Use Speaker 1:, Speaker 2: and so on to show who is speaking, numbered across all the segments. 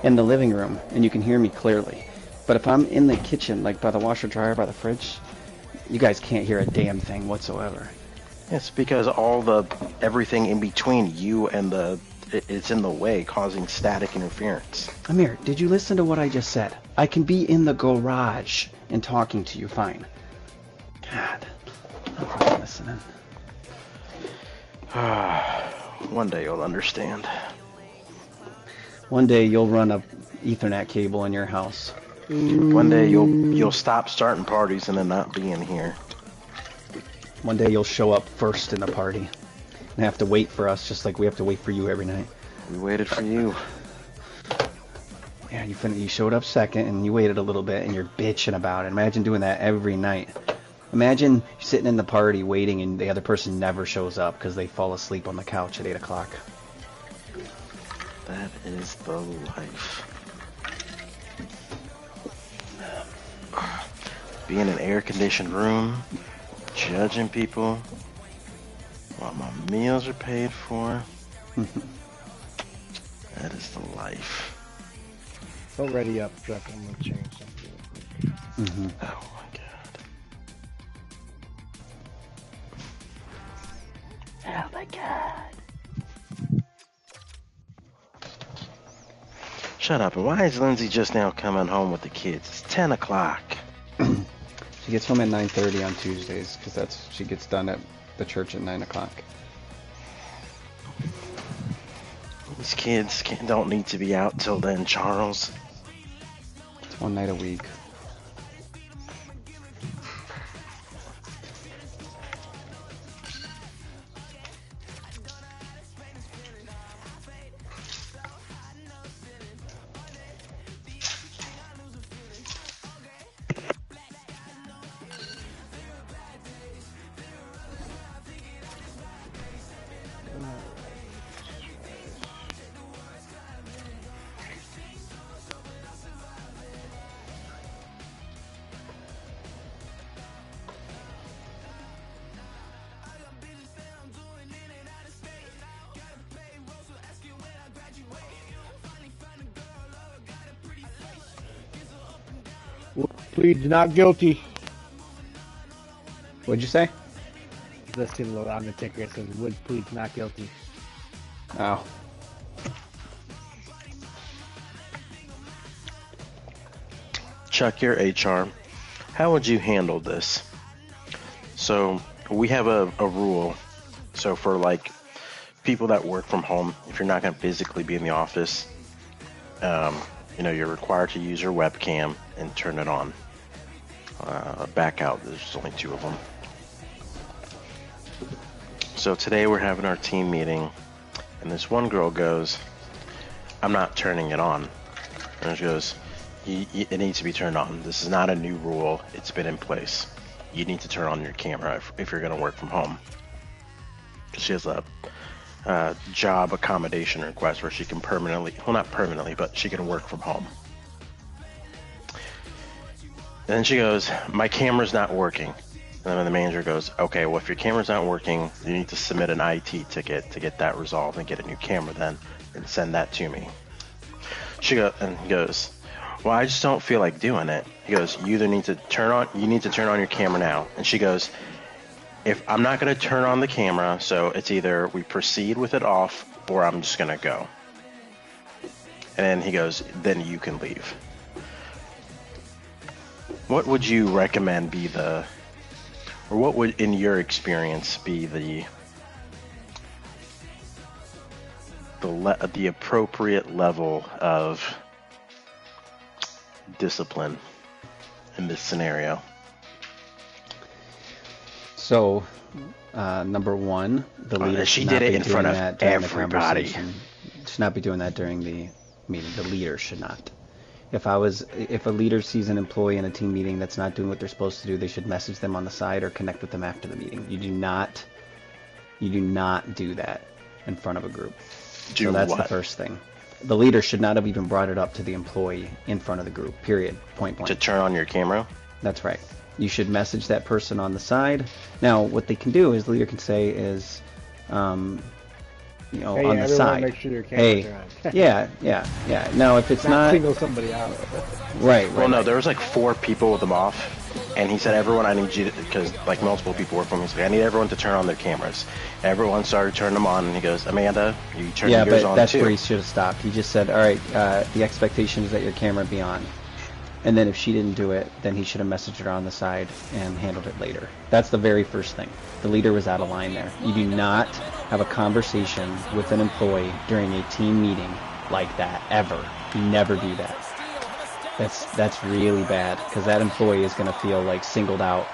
Speaker 1: in the living room, and you can hear me clearly. But if I'm in the kitchen, like by the washer dryer, by the fridge, you guys can't hear a damn thing whatsoever.
Speaker 2: It's because everything in between you and it's in the way, causing static interference.
Speaker 1: Amir, did you listen to what I just said? I can be in the garage and talking to you fine. God, I'm fucking listening.
Speaker 2: One day you'll understand.
Speaker 1: One day you'll run a Ethernet cable in your house.
Speaker 2: One day you'll stop starting parties and then not be in here.
Speaker 1: One day you'll show up first in the party and have to wait for us just like we have to wait for you every night.
Speaker 2: We waited for you.
Speaker 1: Yeah, you showed up second and you waited a little bit and you're bitching about it. Imagine doing that every night. Imagine sitting in the party waiting and the other person never shows up because they fall asleep on the couch at 8 o'clock.
Speaker 2: That is the life. Be in an air-conditioned room, judging people while my meals are paid for. That is the life.
Speaker 3: Go ready up, Chuck. I'm gonna change something.
Speaker 2: Oh my god. Oh my god. Shut up. And why is Lindsay just now coming home with the kids? It's 10 o'clock.
Speaker 1: She gets home at 9:30 on Tuesdays because she gets done at the church at 9 o'clock.
Speaker 2: These kids don't need to be out till then, Charles.
Speaker 1: It's one night a week.
Speaker 3: Pleads not guilty.
Speaker 1: What'd you say?
Speaker 3: Listed on the ticker, it says Wood pleads not guilty.
Speaker 1: Oh.
Speaker 2: Chuck, your HR. How would you handle this? So we have a rule. So for like people that work from home, if you're not going to physically be in the office, you're required to use your webcam and turn it on. Back out. There's only 2 of them. So today we're having our team meeting, and this one girl goes, "I'm not turning it on." And she goes, "It needs to be turned on. This is not a new rule. It's been in place. You need to turn on your camera if you're going to work from home." She has a job accommodation request where she can not permanently, but she can work from home. And then she goes, "My camera's not working." And then the manager goes, "Okay, well, if your camera's not working, you need to submit an IT ticket to get that resolved and get a new camera then and send that to me." He goes, "Well, I just don't feel like doing it." He goes, "You need to turn on your camera now." And she goes, "If I'm not going to turn on the camera, so it's either we proceed with it off or I'm just going to go." And then he goes, "Then you can leave." What would you recommend or what would, in your experience, be the appropriate level of discipline in this scenario?
Speaker 1: So, number one, the leader
Speaker 2: She
Speaker 1: should
Speaker 2: did
Speaker 1: not
Speaker 2: it
Speaker 1: be
Speaker 2: in
Speaker 1: doing
Speaker 2: front of
Speaker 1: that during the
Speaker 2: everybody.
Speaker 1: conversation. Should not be doing that during the meeting. The leader should not. If a leader sees an employee in a team meeting that's not doing what they're supposed to do, they should message them on the side or connect with them after the meeting. You do not do that in front of a group. So that's the first thing. The leader should not have even brought it up to the employee in front of the group, period, point blank.
Speaker 2: To turn on your camera?
Speaker 1: That's right. You should message that person on the side. Now, what they can do is the leader can say is, you know,
Speaker 3: Hey,
Speaker 1: on the
Speaker 3: everyone,
Speaker 1: side.
Speaker 3: make sure your cameras
Speaker 1: Hey,
Speaker 3: are on.
Speaker 1: yeah. Now, if it's
Speaker 3: Not
Speaker 1: not
Speaker 3: single somebody out.
Speaker 1: right,
Speaker 2: Well, no,
Speaker 1: right.
Speaker 2: there was like 4 people with them off, and he said, "Everyone, I need you to," because like multiple people work for me. He's like, "I need everyone to turn on their cameras." Everyone started turning them on, and he goes, "Amanda, you turn
Speaker 1: Yeah,
Speaker 2: yours
Speaker 1: but
Speaker 2: on
Speaker 1: that's
Speaker 2: too."
Speaker 1: where he should have stopped. He just said, "All right, the expectation is that your camera be on." And then if she didn't do it, then he should have messaged her on the side and handled it later. That's the very first thing. The leader was out of line there. You do not have a conversation with an employee during a team meeting like that, ever. You never do that. That's really bad, because that employee is going to feel like singled out.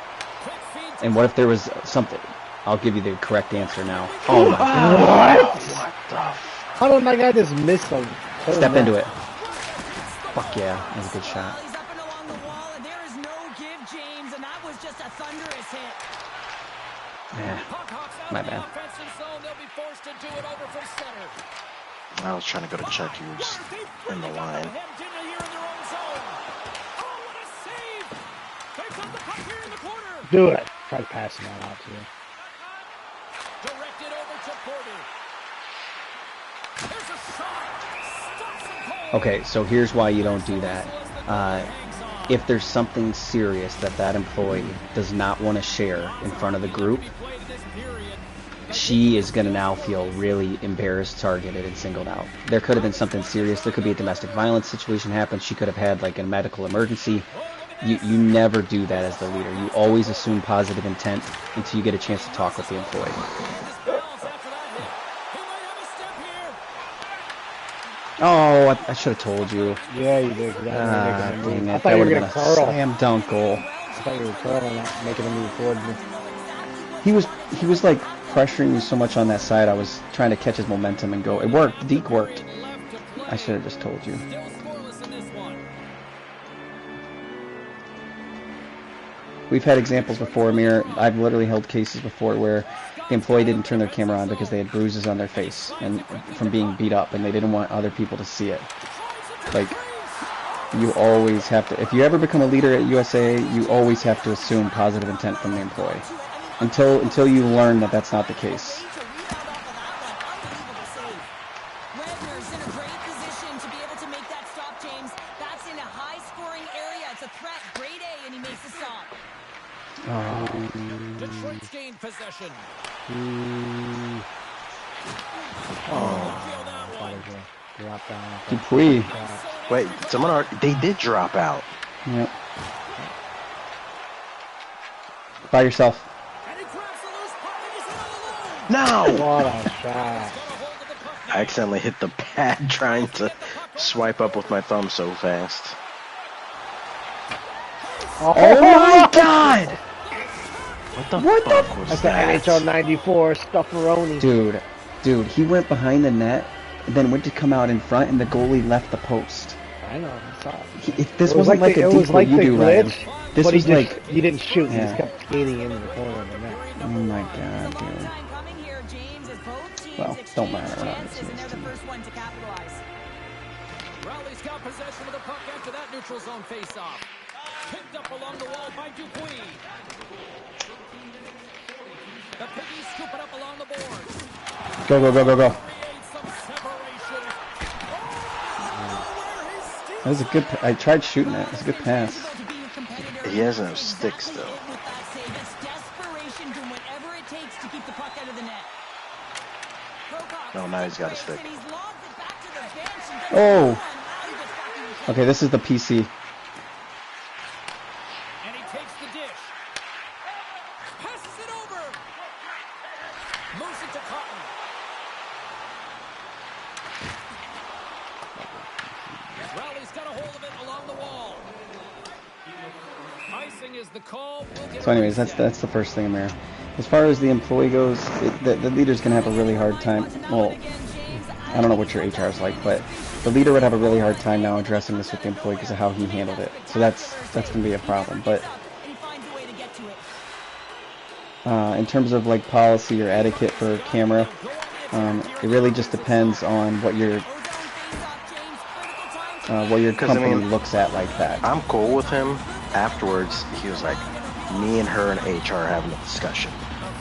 Speaker 1: And what if there was something? I'll give you the correct answer now. Oh my God.
Speaker 2: What the?
Speaker 3: How did my guy just miss a whole
Speaker 1: Step
Speaker 3: net?
Speaker 1: into it. Fuck yeah, that was a good shot.
Speaker 4: He's up and along the wall, and there is no give, James, and that was just a thunderous hit.
Speaker 1: Yeah, my bad.
Speaker 2: I was trying to go to check. You were just in the line.
Speaker 3: Do it. Try passing that out to you.
Speaker 4: Directed over to Porter. There's a shot. Stops him cold.
Speaker 1: Okay, so here's why you don't do that. If there's something serious that that employee does not want to share in front of the group, she is going to now feel really embarrassed, targeted, and singled out. There could have been something serious. There could be a domestic violence situation happen. She could have had like a medical emergency. You never do that as the leader. You always assume positive intent until you get a chance to talk with the employee. Oh, I should have told you.
Speaker 3: Yeah, you did.
Speaker 1: Dang
Speaker 3: I
Speaker 1: it.
Speaker 3: thought
Speaker 1: That
Speaker 3: you were
Speaker 1: would
Speaker 3: going
Speaker 1: have
Speaker 3: to
Speaker 1: been a
Speaker 3: curl.
Speaker 1: slam dunk goal.
Speaker 3: I thought you were curling, not making him move forward.
Speaker 1: He was like pressuring me so much on that side. I was trying to catch his momentum and go. It worked. Deke worked. I should have just told you. We've had examples before, Amir. I've literally held cases before where the employee didn't turn their camera on because they had bruises on their face and from being beat up, and they didn't want other people to see it. Like, you always have to, if you ever become a leader at USA, you always have to assume positive intent from the employee until you learn that that's not the case.
Speaker 4: Webner's in a great position to be able to make that stop, James. That's in a high-scoring area. It's a threat. Grade A, and he makes the stop.
Speaker 5: Detroit's gained possession.
Speaker 3: Drop down.
Speaker 1: Dupuis.
Speaker 2: Wait, someone already, they did drop out.
Speaker 1: Yep. By yourself.
Speaker 4: And he grabs the loose puck, and he's in on the
Speaker 2: No!
Speaker 3: What a shot.
Speaker 2: I accidentally hit the pad trying to swipe up with my thumb so fast.
Speaker 1: Oh my God!
Speaker 2: What the
Speaker 1: What the
Speaker 2: fuck was
Speaker 3: That's the
Speaker 2: that?
Speaker 3: NHL 94 Stufferoni.
Speaker 1: Dude, he went behind the net, and then went to come out in front, and the goalie left the post.
Speaker 3: I know. I saw it.
Speaker 1: This
Speaker 3: It was
Speaker 1: wasn't like
Speaker 3: the-
Speaker 1: a
Speaker 3: it
Speaker 1: deep
Speaker 3: was
Speaker 1: what
Speaker 3: like
Speaker 1: you
Speaker 3: the
Speaker 1: do, Ryan.
Speaker 3: glitch,
Speaker 1: This
Speaker 3: but
Speaker 1: was
Speaker 3: he
Speaker 1: like,
Speaker 3: didn't shoot. He
Speaker 1: Yeah.
Speaker 3: just kept skating into the corner of the net.
Speaker 1: oh my God, dude.
Speaker 4: time coming here, James, as both teams
Speaker 1: Well,
Speaker 4: exchange
Speaker 1: don't matter, we're not
Speaker 4: chances,
Speaker 1: missing
Speaker 4: and they're
Speaker 1: this
Speaker 4: the
Speaker 1: team.
Speaker 4: first one to capitalize.
Speaker 5: Rowley's got possession of the puck after that neutral zone faceoff. Picked up along the wall by Dupuis. The Piggies scoop it up along the boards.
Speaker 1: Go.
Speaker 5: Creates some separation.
Speaker 1: That was a good. I tried shooting it. It was a good pass.
Speaker 4: To be a competitor,
Speaker 2: He has no stick still.
Speaker 4: with that save. It's desperation doing whatever it takes to keep the puck out of the net.
Speaker 2: No, now he's got a stick.
Speaker 4: And he's lobbed it back to the bench, and
Speaker 1: Oh.
Speaker 4: now he gets back in the
Speaker 1: Okay, this is the PC.
Speaker 5: And he takes the dish. Passes it over. Moves it to Cotton. Rowley's got a hold of it along the wall. Icing is the call. We'll get
Speaker 1: So, anyways, that's the first thing, Amir. As far as the employee goes, the leader's gonna have a really hard time. Well, I don't know what your HR is like, but the leader would have a really hard time now addressing this with the employee because of how he handled it. So that's gonna be a problem. But
Speaker 4: and he finds a way to get to it.
Speaker 1: in terms of like policy or etiquette for camera, it really just depends on what your company looks at like that.
Speaker 2: I'm cool with him. Afterwards, he was like, me and her and HR are having a discussion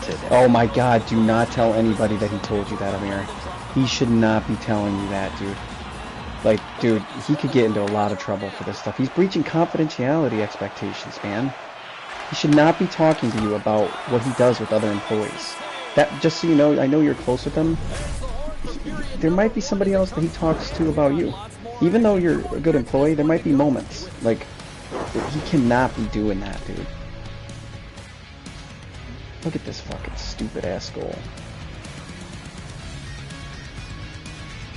Speaker 2: today.
Speaker 1: Oh my God! Do not tell anybody that he told you that, Amir. He should not be telling you that, dude. Like, dude, he could get into a lot of trouble for this stuff. He's breaching confidentiality expectations, man. He should not be talking to you about what he does with other employees. That, just so you know, I know you're close with him. There might be somebody else that he talks to about you. Even though you're a good employee, there might be moments. Like, he cannot be doing that, dude. Look at this fucking stupid ass goal.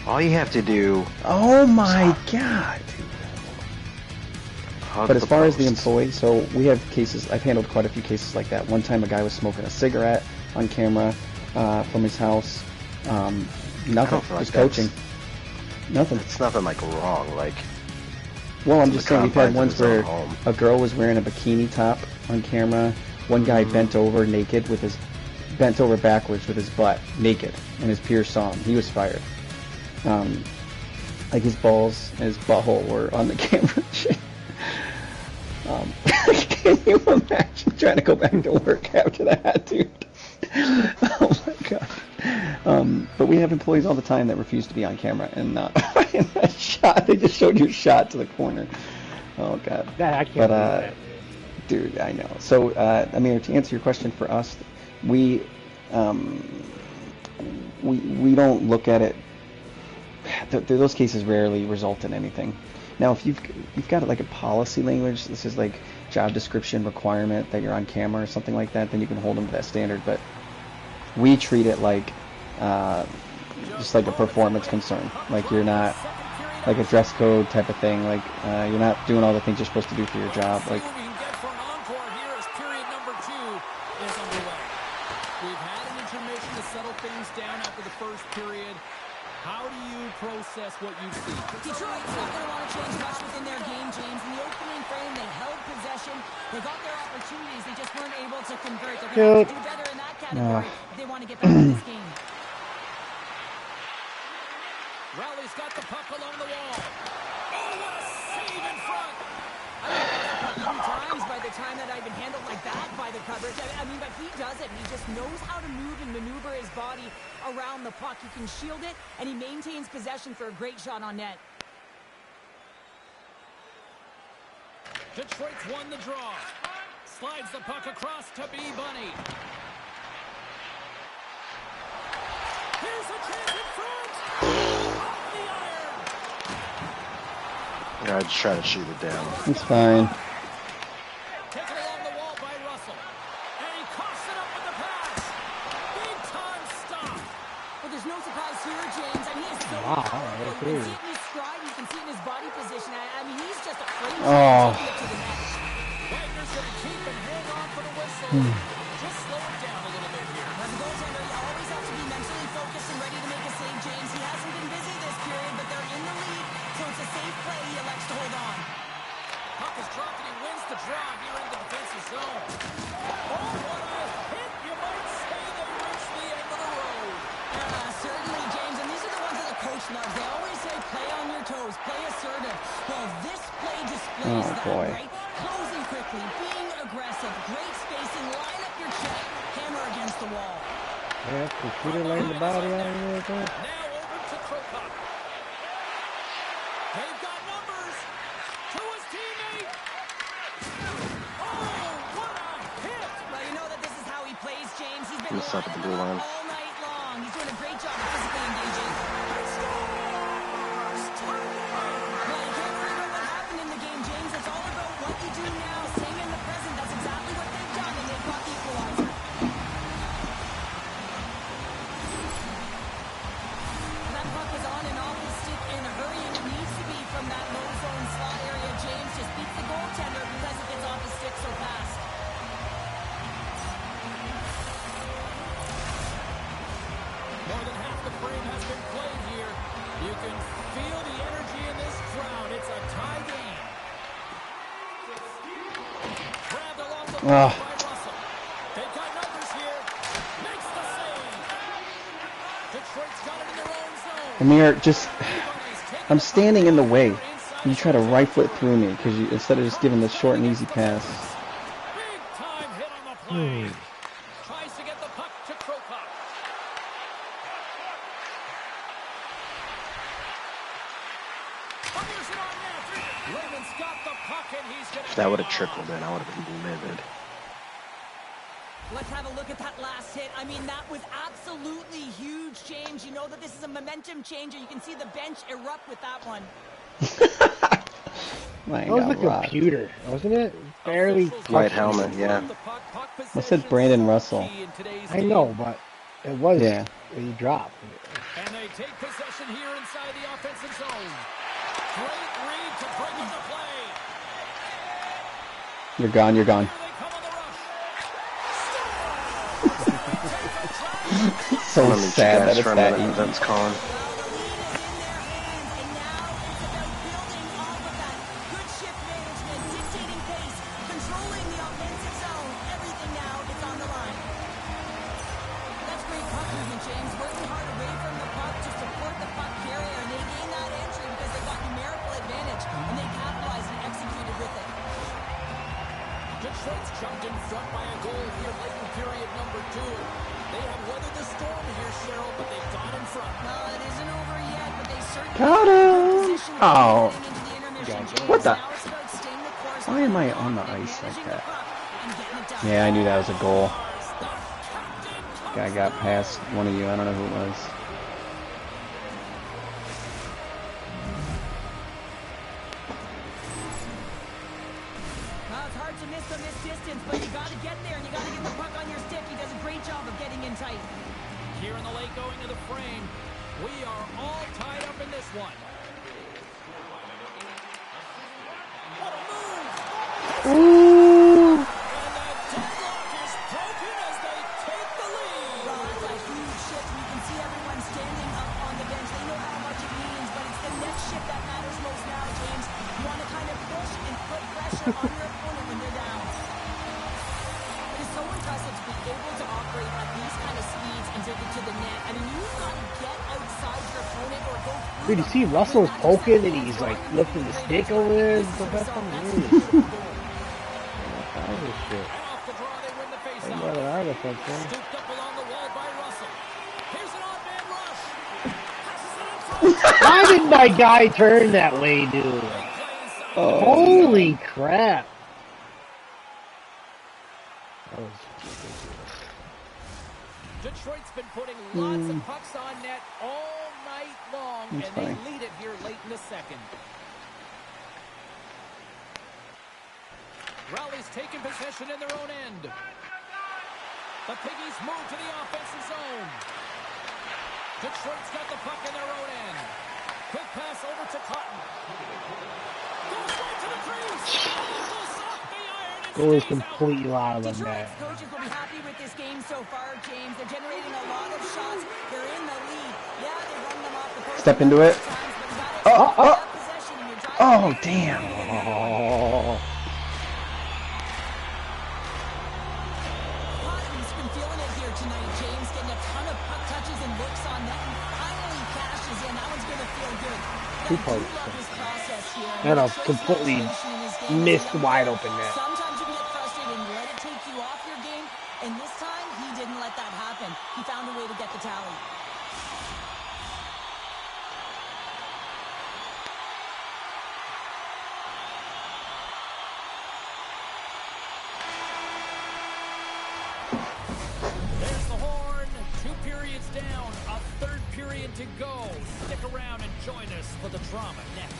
Speaker 2: All you have to do.
Speaker 1: Oh my god, dude. But as far as the
Speaker 2: posts.
Speaker 1: employee, so we have cases, I've handled quite a few cases like that. One time a guy was smoking a cigarette on camera from his house. Nothing,
Speaker 2: feel like
Speaker 1: just coaching. Nothing.
Speaker 2: It's nothing like wrong. Like,
Speaker 1: Well, I'm
Speaker 2: to
Speaker 1: just
Speaker 2: the
Speaker 1: saying we've had
Speaker 2: confines
Speaker 1: ones
Speaker 2: of his
Speaker 1: where
Speaker 2: own home.
Speaker 1: a girl was wearing a bikini top on camera. One guy bent over naked with his, bent over backwards with his butt naked, and his peers saw him. He was fired. Like his balls and his butthole were on the camera. Can you imagine trying to go back to work after that, dude? Oh my god. But we have employees all the time that refuse to be on camera and not in that shot. They just showed your shot to the corner. Oh god.
Speaker 3: Yeah, I can't
Speaker 1: But
Speaker 3: do that.
Speaker 1: dude, I know. So I mean, to answer your question, for us, we don't look at it. Those cases rarely result in anything. Now, if you've got like a policy language, this is like job description requirement that you're on camera or something like that, then you can hold them to that standard. But we treat it like just like a performance concern. Like you're not like a dress code type of thing. Like you're not doing all the things you're supposed to do for your job. Like
Speaker 5: We can get for an encore here as period number 2 is underway. We've had an intermission to settle things down after the first period. How do you process what you see?
Speaker 4: Detroit's not going to want to change much within their game, James. In the opening frame, they held possession. They got their opportunities. They just weren't able to convert. They're going to have to do better in that category if they want to get back in this game.
Speaker 5: Rowley's got the puck along the wall. Oh, what a save in front!
Speaker 4: I've had that puck a few times by the time that I've been handled like that by the coverage. I mean, but he does it. He just knows how to move and maneuver his body around the puck. He can shield it, and he maintains possession for a great shot on net.
Speaker 5: Detroit's won the draw. Slides the puck across to B. Bunny. Here's a chance in front! Off the iron!
Speaker 2: I just try to shoot it down.
Speaker 1: it's fine.
Speaker 5: Taken along the wall by Russell. And he coughs it up with the pass. Big time stop.
Speaker 4: But there's no surprise here, James. I mean, he is so
Speaker 3: Wow,
Speaker 4: powerful.
Speaker 3: that's
Speaker 4: You can
Speaker 3: huge.
Speaker 4: see it in his stride. You can see it in his body position. I mean, he's just afraid to
Speaker 1: Oh.
Speaker 4: take it to the net.
Speaker 5: Wagner's going to keep and hang on for the whistle. Just slow it down a little bit here.
Speaker 4: As a goaltender, you always have to be mentally focused and ready to make a save, James. He hasn't been busy this period, but they're in the lead, so it's a safe play. He elects to hold on.
Speaker 5: Puck is dropped and he wins the draw here in the defensive zone. Oh, what a hit! You might say they reached the end of the road.
Speaker 4: Certainly, James, and these are the ones that the coach loves. They always say, play on your toes, play assertive. Well, this play displays that,
Speaker 1: boy.
Speaker 4: right? Closing quickly, being aggressive, great spacing, line up your check, hammer against the wall.
Speaker 3: Yeah, the shooter laying the body out here.
Speaker 5: Now over to Krokop. They've got numbers. To his teammate. Oh, what a hit!
Speaker 4: Well, you know that this is how he plays, James. He's been
Speaker 2: He's up at the blue
Speaker 4: lining
Speaker 2: line.
Speaker 4: up all night long. He's doing a great job of physically engaging. Well, you can't worry about what happened in the game, James. It's all about what you do now, staying in the present. That's exactly what they've done, and they've got the equalizer. That puck is on and off his stick in a hurry, and it needs to be from that low zone slot area. James just beats the goaltender because it gets off his stick so fast.
Speaker 5: More than half the frame has been played here. You can feel the energy in this crowd. It's a tie game. Grabbed along the wall by Russell. They've got numbers here. Makes the save. Detroit's got it in their own zone.
Speaker 1: Amir, just, I'm standing in the way. You try to rifle it through me because you, instead of just giving the short and easy pass.
Speaker 5: Big time hit on the play. Tries to get the puck to Krokop. Raymond's got the puck, and he's going to
Speaker 2: If that would have trickled in, I would have been livid.
Speaker 4: Let's have a look at that last hit. I mean, that was absolutely huge change. You know that this is a momentum changer. You can see the bench erupt with that one.
Speaker 3: That was the computer, wasn't it? Barely
Speaker 2: White helmet, yeah.
Speaker 1: I said Brandon Russell.
Speaker 3: I know, but it was.
Speaker 1: Yeah.
Speaker 3: He dropped.
Speaker 5: And they take possession here inside the offensive zone. Great read to bring in the play.
Speaker 1: You're gone, you're gone.
Speaker 5: Here they come on the rush.
Speaker 1: So
Speaker 2: Let me
Speaker 1: sad that
Speaker 2: guys
Speaker 1: it's
Speaker 2: for a
Speaker 1: that
Speaker 2: minute.
Speaker 1: easy.
Speaker 2: That's calling.
Speaker 4: Well, the lead is in their hands, and now it's about building off of that. Good shift management, dictating pace, controlling the offensive zone. Everything now is on the line. That's great puck movement, James. Working hard away from the puck to support the puck carrier, and they gain that entry because they got numerical advantage, and they capitalized and executed with it.
Speaker 5: Detroit's jumped in front by a goal here late in period number 2. They have weathered the storm here, Cheryl, but they've gone in front.
Speaker 4: Well, it isn't over yet, but they certainly
Speaker 1: Got
Speaker 4: have a good
Speaker 1: him!
Speaker 4: position
Speaker 1: Oh.
Speaker 4: heading into the intermission, James.
Speaker 1: What the-
Speaker 4: Now it's about staying the course,
Speaker 1: Why am I on the ice like
Speaker 4: managing the
Speaker 1: that?
Speaker 4: puck and getting it done.
Speaker 1: Yeah, I knew that was a goal. Guy got past one of you. I don't know who it was.
Speaker 4: Well, it's hard to miss from this distance, but you got to get there and you got to get the puck on your stick. He does a great job of getting in tight.
Speaker 5: Here in the late going to the frame. We are all tied up in this one. What a move!
Speaker 1: Ooh!
Speaker 5: And the deadlock is broken as they take the lead.
Speaker 4: Well, that's a huge shift. You can see everyone standing up on the bench. They know how much it means, but it's the next shift that matters most now, James. You want to kind of push and put pressure on your opponent when they're down. It is so impressive to be able to operate at these kind of speeds and take it to the net. I mean, you've got to get outside your opponent or go through
Speaker 3: Dude, you see Russell's poking and he's like lifting the stick over there. That's unbelievable. That was shit.
Speaker 5: And off the draw, they win the
Speaker 3: Hey,
Speaker 5: faceoff.
Speaker 3: brother, I defense, man.
Speaker 5: Scooped up along the wall by Russell. Here's an odd-man rush. Passes it in front.
Speaker 3: Why did my guy turn that way, dude?
Speaker 5: Big play inside.
Speaker 1: Oh.
Speaker 3: Holy crap. That was ridiculous.
Speaker 5: Detroit's been putting lots of pucks on net all night long,
Speaker 1: That's
Speaker 5: and
Speaker 1: funny.
Speaker 5: they lead it here late in the second. Rowley's taking possession in their own end. The Piggies move to the offensive zone. Detroit's got the puck in their own end. Quick pass over to Cotton. Goes right to the crease. Almost off the iron and
Speaker 3: Goal is
Speaker 5: stays out.
Speaker 3: completely out of the net.
Speaker 4: Detroit's coaches will be happy with this game so far, James. They're generating a lot of shots. They're in the lead. Yeah, they run them off the post.
Speaker 1: Step into it.
Speaker 4: Times, but you gotta
Speaker 1: Oh,
Speaker 4: possession and you're
Speaker 1: oh,
Speaker 4: driving
Speaker 1: damn.
Speaker 3: Oh.
Speaker 4: Cotton's been feeling it here tonight, James. Getting a ton of puck touches and looks on net and finally cashes in. That one's gonna feel good.
Speaker 3: Two
Speaker 4: I do
Speaker 3: posts.
Speaker 4: love his process here.
Speaker 3: And a
Speaker 4: It shows
Speaker 3: completely
Speaker 4: frustration in his game.
Speaker 3: missed wide open net.
Speaker 4: Sometimes you can get frustrated and let it take you off your game. And this time, he didn't let that happen. He found a way to get the tally.
Speaker 5: There's the horn. 2 periods down. A third period to go. Stick around and join us for the drama next.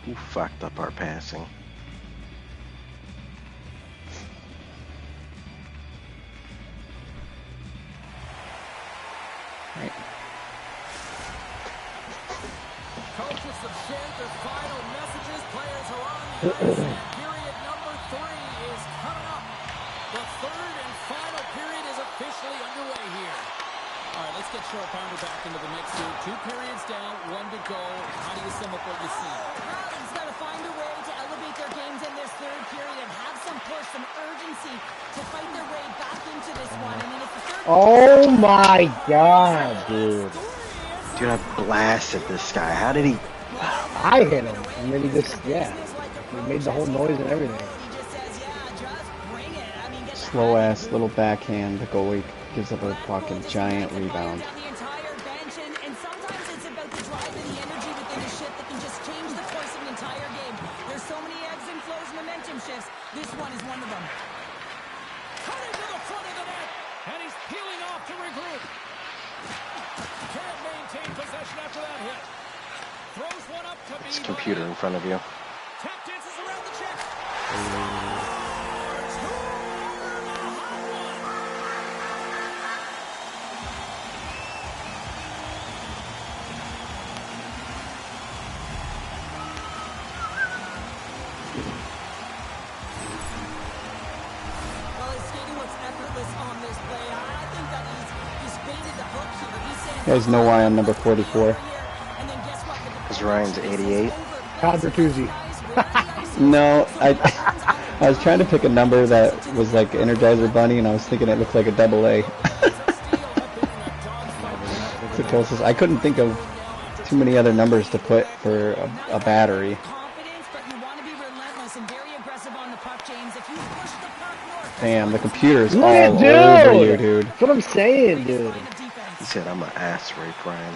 Speaker 2: Who fucked up our passing?
Speaker 5: have shared their final messages. Players are on the ice, and period number 3 is coming up. The third and final period is officially underway here. All right, let's get Short Pounder back into the mix here. 2 periods down, 1 to go. How do you sum up what you see?
Speaker 4: He's got to find a way to elevate their games in this third period and have some push, some urgency to fight their way back into this one. I mean, it's the third.
Speaker 3: Oh my god, dude.
Speaker 2: Dude, I blasted this guy. How did he?
Speaker 3: I hit him. And then he just, yeah. He made the whole noise and everything.
Speaker 4: He just says, yeah, just bring it. I mean, get the
Speaker 1: Slow ass little backhand. The goalie gives up a fucking giant rebound.
Speaker 4: down the entire bench, and sometimes it's about the drive and the energy within the shift that can just change the course of an entire game. There's so many ebbs and flows, momentum shifts. This one is one of them.
Speaker 5: Cutting to the front of the net, and he's peeling off to regroup. Can't maintain possession after that hit. Throws one up to
Speaker 2: It's
Speaker 5: be
Speaker 2: computer in front of you.
Speaker 5: Tap dances around the check.
Speaker 4: Well, his skating looks effortless on this play. I think that he's baited the hook here. He's saying,
Speaker 1: You guys know why I'm number 44?
Speaker 4: and then guess what?
Speaker 2: Because Ryan's 88.
Speaker 3: Todd Bertuzzi.
Speaker 1: No, I was trying to pick a number that was like Energizer Bunny, and I was thinking it looked like a double A. It's the closest. I couldn't think of too many other numbers to put for a battery.
Speaker 4: Confidence, but you want to be relentless and very aggressive on the puck, James. If you push the puck north,
Speaker 1: Damn, the computer's all
Speaker 3: Look
Speaker 1: over
Speaker 3: at
Speaker 1: you,
Speaker 3: dude.
Speaker 1: dude.
Speaker 3: That's what I'm saying, dude.
Speaker 4: line of defense.
Speaker 2: He said, "I'm an ass rape, Ryan."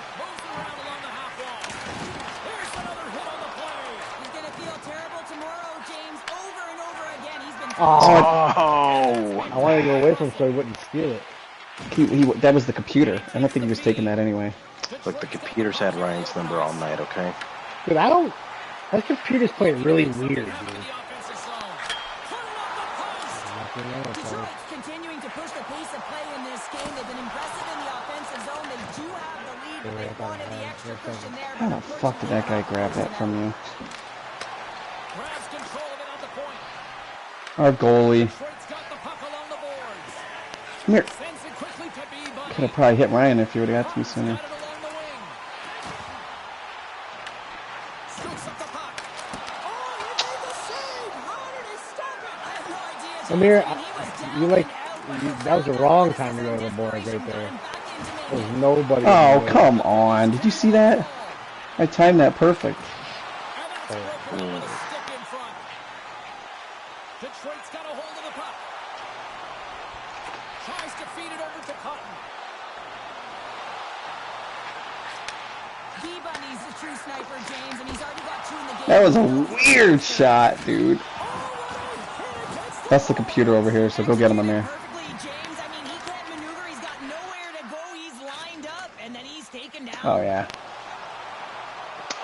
Speaker 4: He's going to feel terrible tomorrow, James. Over and over again. He's been
Speaker 2: Oh!
Speaker 3: I wanted to go away from him so he wouldn't steal it.
Speaker 1: That was the computer. I don't think he was taking that anyway.
Speaker 2: Look, the computer's had Ryan's number all night. Okay.
Speaker 3: Dude, I don't... That computer's playing really weird, dude.
Speaker 4: Detroit's continuing to push the pace of play in this game. They've been impressive in the offensive zone. They do have the lead, but they wanted the extra cushion there.
Speaker 1: How the fuck did that guy grab that from you?
Speaker 5: Grabs control of it at the point.
Speaker 1: Our goalie.
Speaker 5: Detroit's got the puck along the boards.
Speaker 1: Come here.
Speaker 5: Sends it quickly to B-Bunny.
Speaker 1: Could have probably hit Ryan if you would have got to me sooner.
Speaker 5: Got it along the wing. Scoops up the puck. Oh, he made the save. How did he stop it?
Speaker 4: I have no idea. James.
Speaker 3: Amir,
Speaker 4: I mean, he was down
Speaker 3: you like...
Speaker 4: and out.
Speaker 3: That was the wrong time to go to the boards right there. There's nobody...
Speaker 1: Oh, come on. Did you see that? I timed that perfect.
Speaker 5: And that's broken up with a stick in front. Detroit's got a hold of the puck. Tries to feed it over to Cotton.
Speaker 4: B-Bunny's the true sniper, James, and he's already got 2 in the game.
Speaker 1: That was a weird shot, dude. That's the computer over here, so go get him, Amir.
Speaker 4: Perfectly, James. I mean, he can't maneuver. He's got nowhere to go. He's lined up, and then he's taken down.
Speaker 1: Oh, yeah.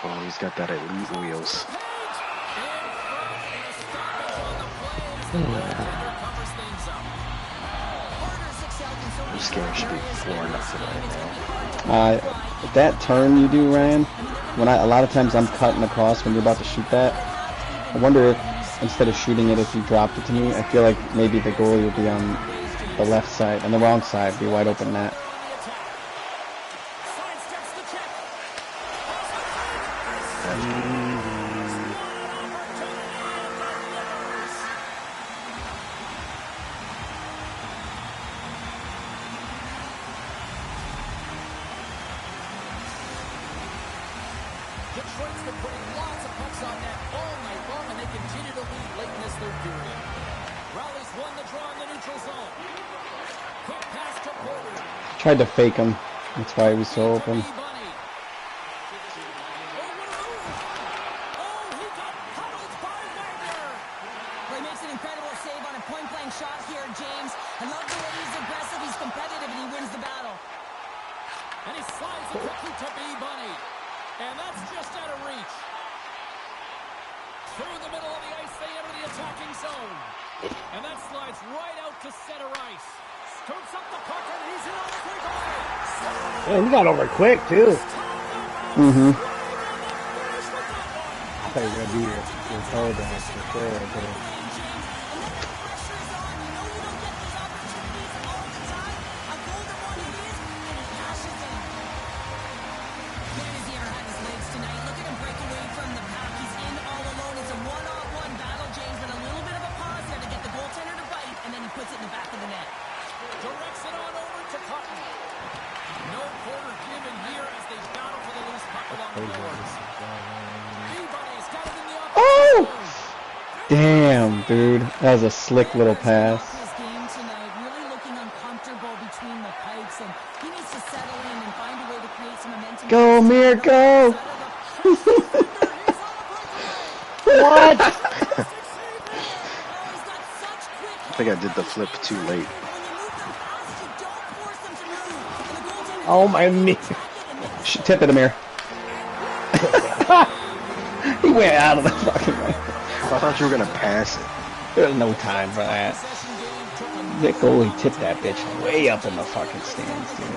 Speaker 2: Oh, he's got that elite wheels. This game should be 4-0 right now.
Speaker 1: That turn you do, Ryan, a lot of times I'm cutting across when you're about to shoot that. I wonder if, instead of shooting it, if you dropped it to me, I feel like maybe the goalie would be on the left side, on the wrong side, be wide open net.
Speaker 5: Detroit's been putting lots of pucks on net all night long, and they continue to lead late in this third period. Rowley's won the draw in the neutral zone. Quick pass to Porter.
Speaker 1: Tried to fake him. That's why he was so open.
Speaker 5: B-Bunny. Oh, he got huddled by Wagner.
Speaker 4: Well, he makes an incredible save on a point-blank shot here, James. I love the way he's aggressive, he's competitive, and he wins the battle.
Speaker 5: And he slides it quickly to B-Bunny. And that's just out of reach. Through the middle of the ice, they enter the attacking zone. And that slides right out to center ice. Scoops up the puck, and he's in on the breakaway.
Speaker 3: Yeah, he got over quick, too.
Speaker 1: Mm-hmm.
Speaker 3: thought you were gonna do your toe dance for sure.
Speaker 5: Directs it on over to Cotton. No quarter given here as they battle for the loose puck along the boards. Peabody's got it in the offensive
Speaker 1: Oh!
Speaker 5: zone.
Speaker 1: Damn, dude. That was a slick little pass.
Speaker 4: His game tonight, really looking uncomfortable between the pipes, and he needs to settle in and find a way to create some momentum.
Speaker 1: Go, Mir, go!
Speaker 3: What?
Speaker 2: I think I did the flip too late.
Speaker 3: Oh my me.
Speaker 1: Tip it, Amir. He went out of the fucking way.
Speaker 2: I thought you were gonna pass it.
Speaker 1: There's no time for that. That goalie tipped that bitch way up in the fucking stands, dude.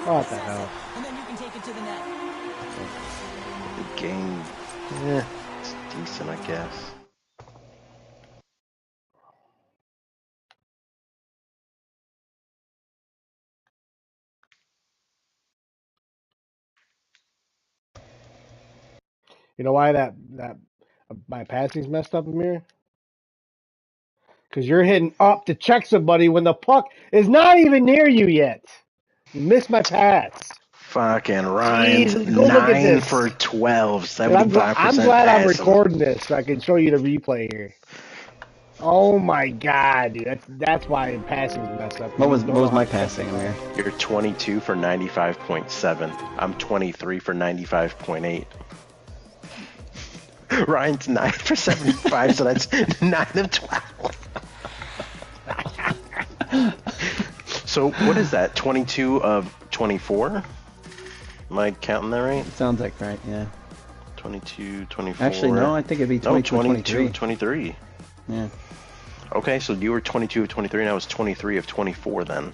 Speaker 3: What the hell?
Speaker 4: And then you can take it to the net.
Speaker 2: The game, it's decent, I guess.
Speaker 3: You know why that my passing's messed up, Amir? Because you're hitting up to check somebody when the puck is not even near you yet. You missed my pass.
Speaker 2: Fucking Ryan's
Speaker 3: Jeez, go look at
Speaker 2: 9
Speaker 3: this.
Speaker 2: for 12,
Speaker 3: And I'm
Speaker 2: 75%
Speaker 3: glad I'm
Speaker 2: passing.
Speaker 3: recording this so I can show you the replay here. Oh my god, dude. That's why passing's messed up.
Speaker 1: What was my passing, Amir?
Speaker 2: You're 22 for 95.7. I'm 23 for 95.8. Ryan's 9 for 75, so that's 9 of 12. So what is that? 22 of 24? Am I counting that right?
Speaker 1: Sounds like right, yeah.
Speaker 2: 22, 24.
Speaker 1: Actually, no, I think it'd be 22
Speaker 2: no,
Speaker 1: 23.
Speaker 2: 23.
Speaker 1: Yeah.
Speaker 2: Okay, so you were 22 of 23, and I was 23 of 24 then.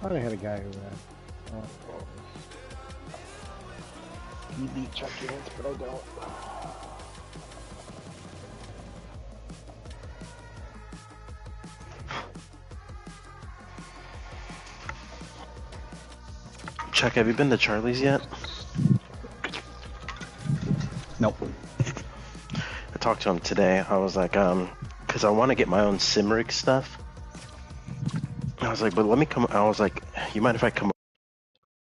Speaker 3: I thought I had a guy who he beat Chuck Yance, but I don't.
Speaker 2: Chuck, have you been to Charlie's yet?
Speaker 1: Nope.
Speaker 2: I talked to him today. I was like, because I want to get my own sim rig stuff. I was like, but let me come. I was like, you mind if I come